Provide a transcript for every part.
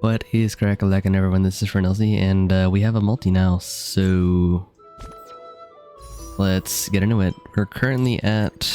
What is crack-a-lackin' everyone, this is Renelzy, and we have a multi now, so let's get into it. We're currently at,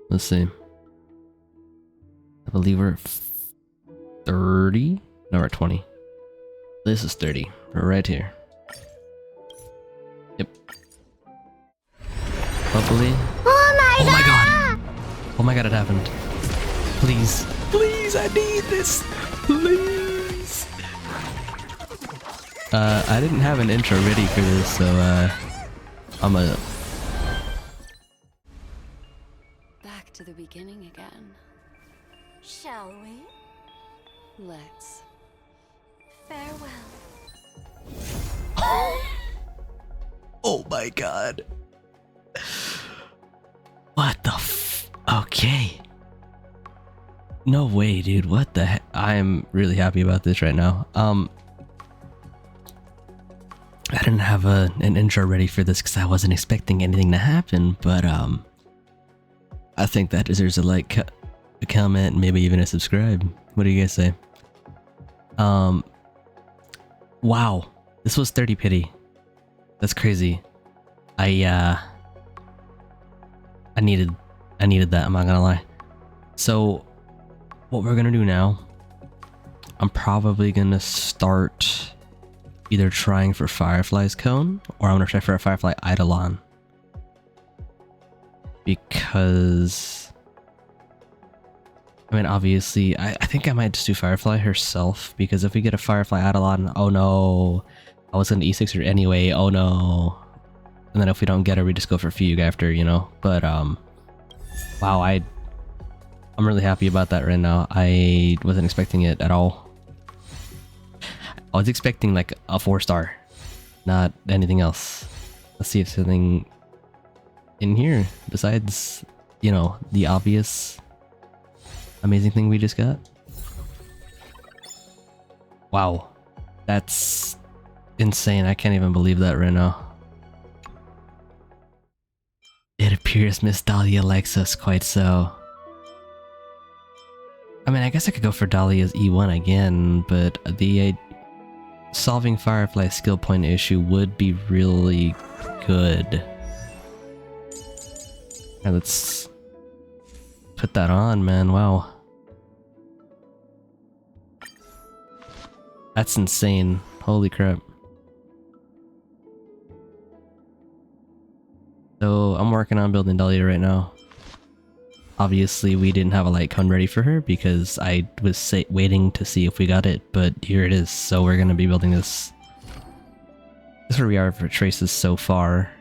let's see, I believe we're at 30? No, we're at 20. This is 30, we're right here. Yep. Hopefully. Oh my god! Oh my god, it happened. Please. Please, I need this! Please! I didn't have an intro ready for this, so I'm a... Back to the beginning again. Shall we? Let's. Farewell. Oh my god. What the Okay. No way, dude. What the heck? I'm really happy about this right now. I didn't have an intro ready for this because I wasn't expecting anything to happen, but I think that deserves a like, a comment, and maybe even a subscribe. What do you guys say? Wow. This was 30 pity. That's crazy. I needed that, I'm not gonna lie. So what we're gonna do now, I'm probably gonna start either trying for Firefly's Cone, or I'm gonna try for a Firefly Eidolon. Because, I mean, obviously, I think I might just do Firefly herself, because if we get a Firefly Eidolon, oh no, I was gonna E6 her anyway, oh no. And then if we don't get her, we just go for Fugue after, you know? But, wow, I'm really happy about that right now. I wasn't expecting it at all. I was expecting like a 4-star, not anything else. Let's see if something in here besides, you know, the obvious amazing thing we just got. Wow, that's insane. I can't even believe that right now. It appears Miss Dahlia likes us quite so. I mean, I guess I could go for Dahlia's E1 again, but the solving Firefly skill point issue would be really good. Now let's put that on, man. Wow. That's insane. Holy crap. So I'm working on building Dahlia right now. Obviously we didn't have a light cone ready for her because I was waiting to see if we got it, but here it is. So we're gonna be building this. This is where we are for traces so far.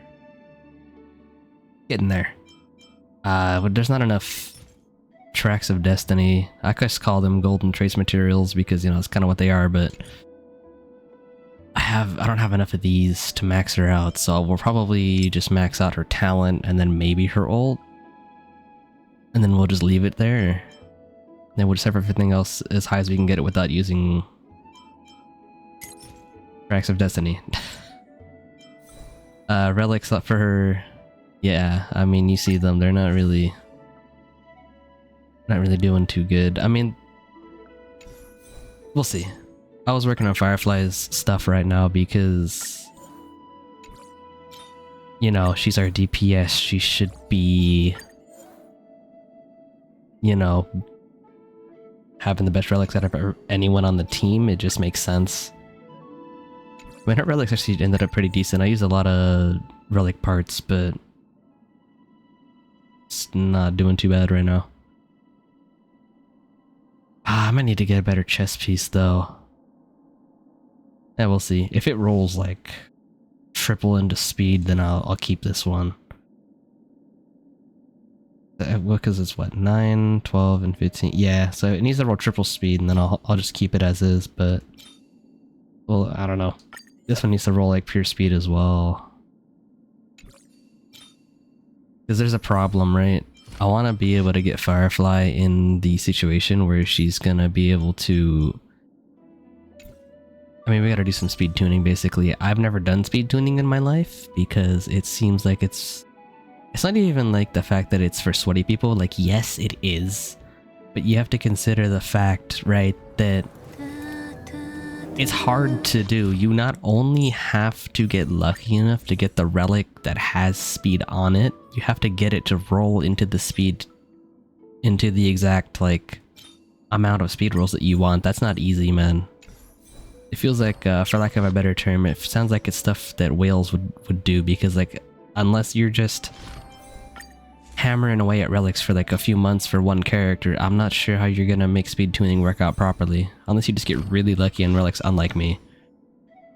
Getting there. But there's not enough tracks of destiny. I just call them golden trace materials because, you know, it's kind of what they are, but I don't have enough of these to max her out, so we'll probably just max out her talent and then maybe her ult. And then we'll just leave it there. Then we'll just have everything else as high as we can get it without using tracks of destiny. Relics up for her. Yeah, I mean, you see them. They're not really doing too good. I mean, we'll see. I was working on Firefly's stuff right now because, you know, she's our DPS. She should be, you know, having the best relics out of anyone on the team. It just makes sense. I mean, her relics actually ended up pretty decent. I used a lot of relic parts, but it's not doing too bad right now. I might need to get a better chest piece though. Yeah, we'll see. If it rolls like triple into speed, then I'll keep this one. Because it's what, 9, 12, and 15. Yeah, so it needs to roll triple speed, and then I'll just keep it as is. But, well, I don't know. This one needs to roll like pure speed as well. Because there's a problem, right? I want to be able to get Firefly in the situation where she's gonna be able to... I mean, we gotta do some speed tuning, basically. I've never done speed tuning in my life, because it seems like it's not even like the fact that it's for sweaty people. Like, yes, it is. But you have to consider the fact, right, that it's hard to do. You not only have to get lucky enough to get the relic that has speed on it, you have to get it to roll into the speed, into the exact, like, amount of speed rolls that you want. That's not easy, man. It feels like, for lack of a better term, it sounds like it's stuff that whales would do, because, like, unless you're just hammering away at relics for like a few months for one character, I'm not sure how you're gonna make speed tuning work out properly, unless you just get really lucky in relics, unlike me.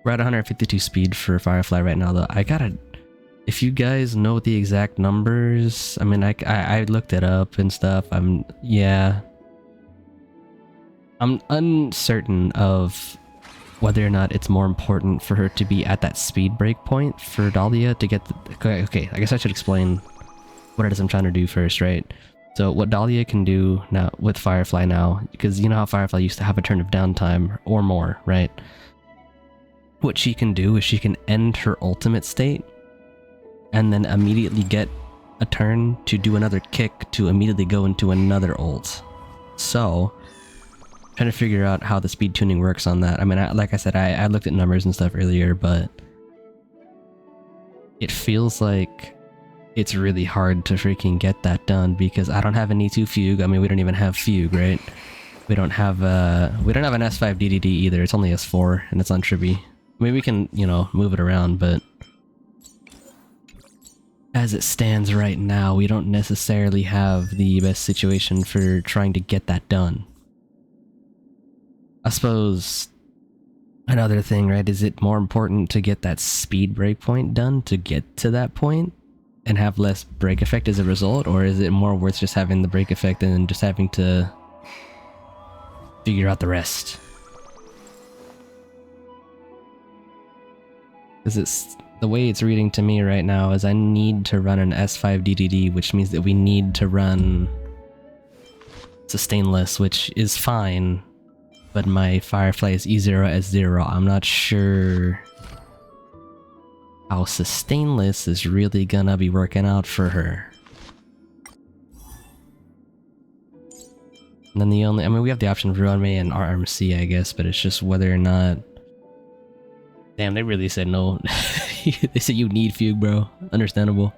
We're at 152 speed for Firefly right now, though. I gotta... If you guys know the exact numbers, I mean, I looked it up and stuff. Yeah. I'm uncertain of whether or not it's more important for her to be at that speed break point for Dahlia to get the... Okay, I guess I should explain what it is I'm trying to do first, right? So what Dahlia can do now with Firefly now, because you know how Firefly used to have a turn of downtime or more, right? What she can do is she can end her ultimate state and then immediately get a turn to do another kick to immediately go into another ult. So, trying to figure out how the speed tuning works on that. I mean, like I said, I looked at numbers and stuff earlier, but it feels like it's really hard to freaking get that done because I don't have an E2 Fugue. I mean, we don't even have Fugue, right? We don't have an S5 DDD either. It's only S4 and it's on Trippy. I mean, we can, you know, move it around, but as it stands right now, we don't necessarily have the best situation for trying to get that done. I suppose another thing, right, is it more important to get that speed breakpoint done to get to that point and have less break effect as a result, or is it more worth just having the break effect and then just having to figure out the rest? Because it's the way it's reading to me right now is I need to run an S5 DDD, which means that we need to run Sustainless, which is fine, but my Firefly is E0 S0. I'm not sure how Sustainless is really gonna be working out for her. And then the only, I mean, we have the option of Ruin May and RMC, I guess, but it's just whether or not... Damn, they really said no. They said you need Fugue, bro. Understandable.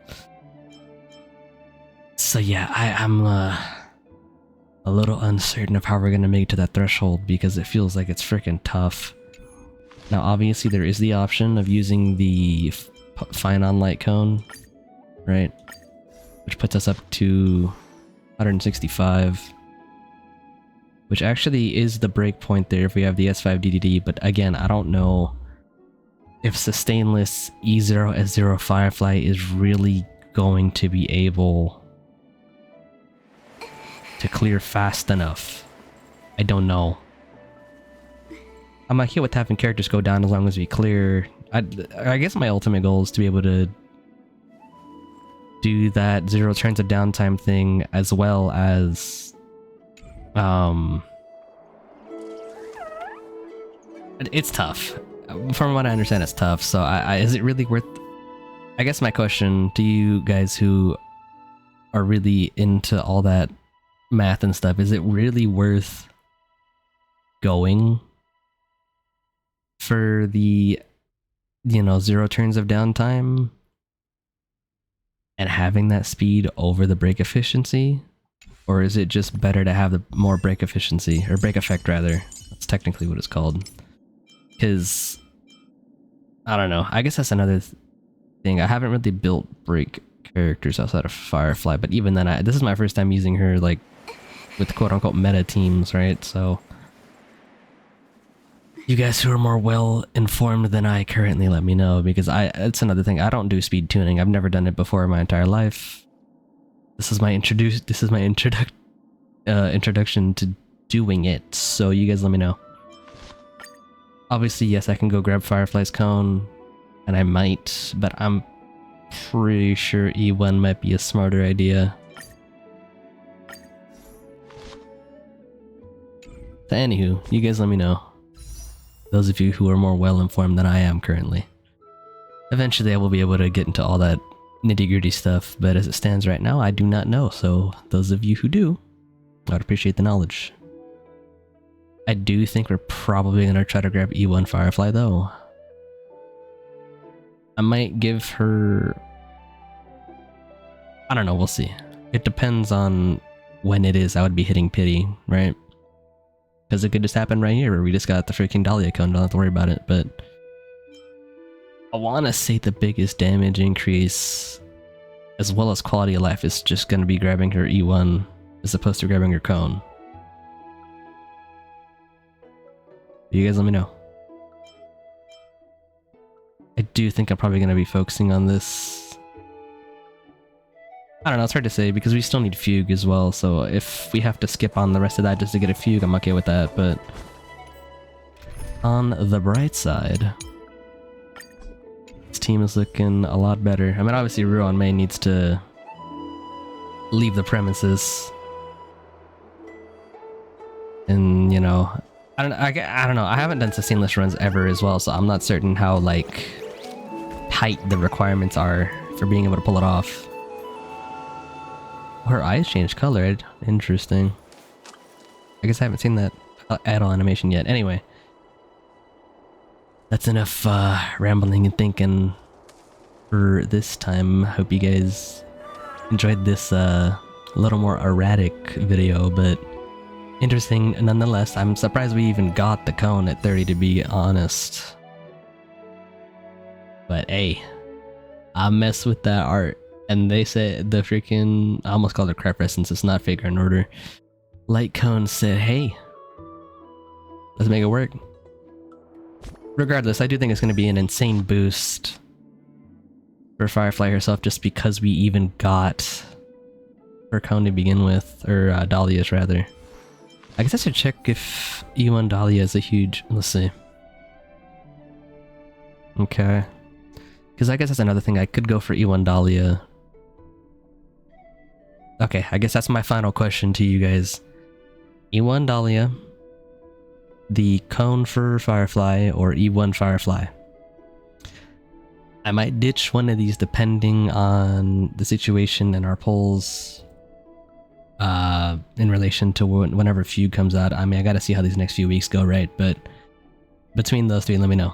So yeah, I'm a little uncertain of how we're gonna make it to that threshold because it feels like it's freaking tough. Now, obviously, there is the option of using the Fine on Light Cone, right? Which puts us up to 165. Which actually is the breakpoint there if we have the S5 DDD, but again, I don't know if Sustainless E0 S0 Firefly is really going to be able to clear fast enough. I don't know. I'm okay with having characters go down as long as we clear. I guess my ultimate goal is to be able to do that 0 turns of downtime thing as well as it's tough. From what I understand, it's tough. So is it really worth... I guess my question to you guys who are really into all that math and stuff, is it really worth going for the, you know, 0 turns of downtime and having that speed over the break efficiency? Or is it just better to have the more break efficiency, or break effect rather? That's technically what it's called. Because, I don't know, I guess that's another thing. I haven't really built break characters outside of Firefly, but even then, this is my first time using her, like, with quote-unquote meta teams, right? So, you guys who are more well-informed than I currently, let me know, because it's another thing. I don't do speed tuning. I've never done it before in my entire life. This is my introduction to doing it, so you guys let me know. Obviously, yes, I can go grab Firefly's cone, and I might, but I'm pretty sure E1 might be a smarter idea. So anywho, you guys let me know. Those of you who are more well-informed than I am currently. Eventually I will be able to get into all that nitty-gritty stuff, but as it stands right now, I do not know, so those of you who do, I would appreciate the knowledge. I do think we're probably gonna try to grab E1 Firefly though. I might give her... I don't know, we'll see. It depends on when it is I would be hitting pity, right? Because it could just happen right here where we just got the freaking Dahlia cone, don't have to worry about it, but... I want to say the biggest damage increase, as well as quality of life, is just going to be grabbing her E1 as opposed to grabbing her cone. You guys let me know. I do think I'm probably going to be focusing on this. I don't know, it's hard to say because we still need Fugue as well, so if we have to skip on the rest of that just to get a Fugue, I'm okay with that, but... On the bright side... This team is looking a lot better. I mean, obviously Ruan May needs to leave the premises. And, you know, I don't know. I haven't done sustainless runs ever as well, so I'm not certain how, like, tight the requirements are for being able to pull it off. Her eyes changed color. Interesting. I guess I haven't seen that add-on animation yet. Anyway. That's enough rambling and thinking for this time. Hope you guys enjoyed this little more erratic video, but interesting nonetheless. I'm surprised we even got the cone at 30, to be honest. But hey, I mess with that art, and they said the freaking, I almost called it crap essence, it's not Fake Iron Order. Light Cone said, hey, let's make it work. Regardless, I do think it's going to be an insane boost for Firefly herself just because we even got her cone to begin with, or Dahlia's rather. I guess I should check if E1 Dahlia is a huge... Let's see. Okay. Because I guess that's another thing, I could go for E1 Dahlia. Okay, I guess that's my final question to you guys. E1 Dahlia, the cone for Firefly, or E1 Firefly. I might ditch one of these depending on the situation and our polls in relation to whenever Fugue comes out. I mean, I gotta see how these next few weeks go, right? But between those three, let me know.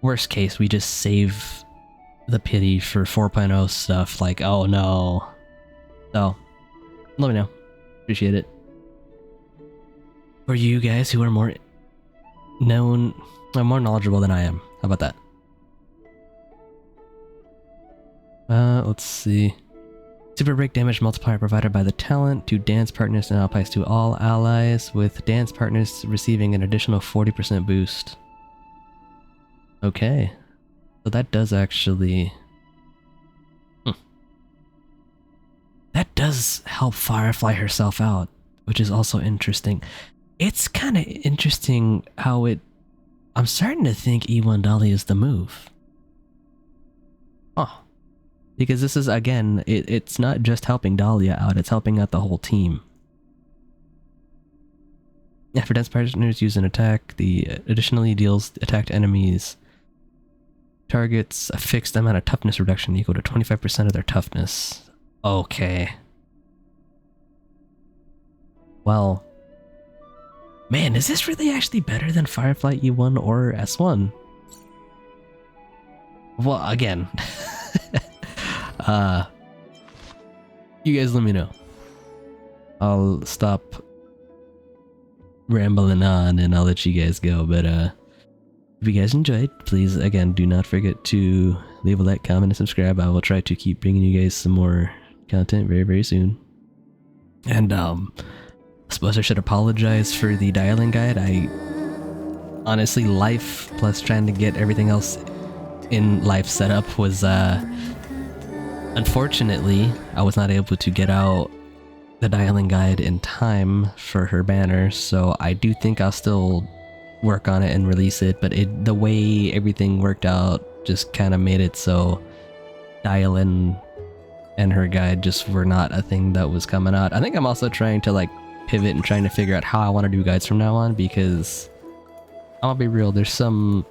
Worst case, we just save the pity for 4.0 stuff, like, oh no. So, let me know. Appreciate it. For you guys who are more more knowledgeable than I am. How about that? Let's see. Super break damage multiplier provided by the talent to dance partners now applies to all allies, with dance partners receiving an additional 40% boost. Okay. So that does actually... That does help Firefly herself out, which is also interesting. It's kind of interesting how it... I'm starting to think E1 Dahlia is the move. Oh. Because this is, again, it's not just helping Dahlia out, it's helping out the whole team. After dance partners use an attack, the additionally deals attacked enemies targets a fixed amount of toughness reduction equal to 25% of their toughness. Okay. Well, man, is this really actually better than Firefly E1 or S1? Well, again, you guys let me know. I'll stop rambling on and I'll let you guys go, but if you guys enjoyed, please, again, do not forget to leave a like, comment, and subscribe. I will try to keep bringing you guys some more content very, very soon. And, I suppose I should apologize for the dialing guide. Honestly, life plus trying to get everything else in life set up was, unfortunately, I was not able to get out the dialing guide in time for her banner, so I do think I'll still work on it and release it, but the way everything worked out just kind of made it so dial-in and her guide just were not a thing that was coming out. I think I'm also trying to like pivot and trying to figure out how I want to do guides from now on, because I'll be real, there's some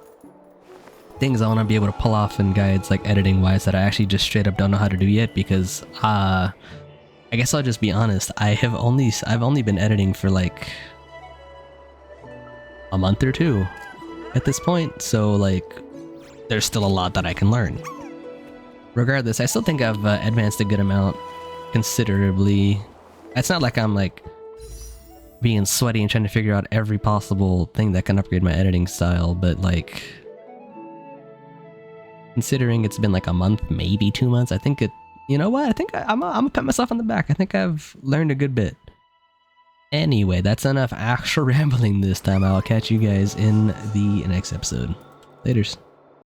things I want to be able to pull off in guides, like editing wise, that I actually just straight up don't know how to do yet, because I guess I'll just be honest, I've only been editing for like a month or two at this point, so like there's still a lot that I can learn. Regardless, I still think I've advanced a good amount considerably. It's not like I'm like being sweaty and trying to figure out every possible thing that can upgrade my editing style, but like considering it's been like a month, maybe 2 months, I think it, you know what, I think I'm gonna pat myself on the back. I think I've learned a good bit. Anyway, that's enough actual rambling this time. I'll catch you guys in the next episode. Laters.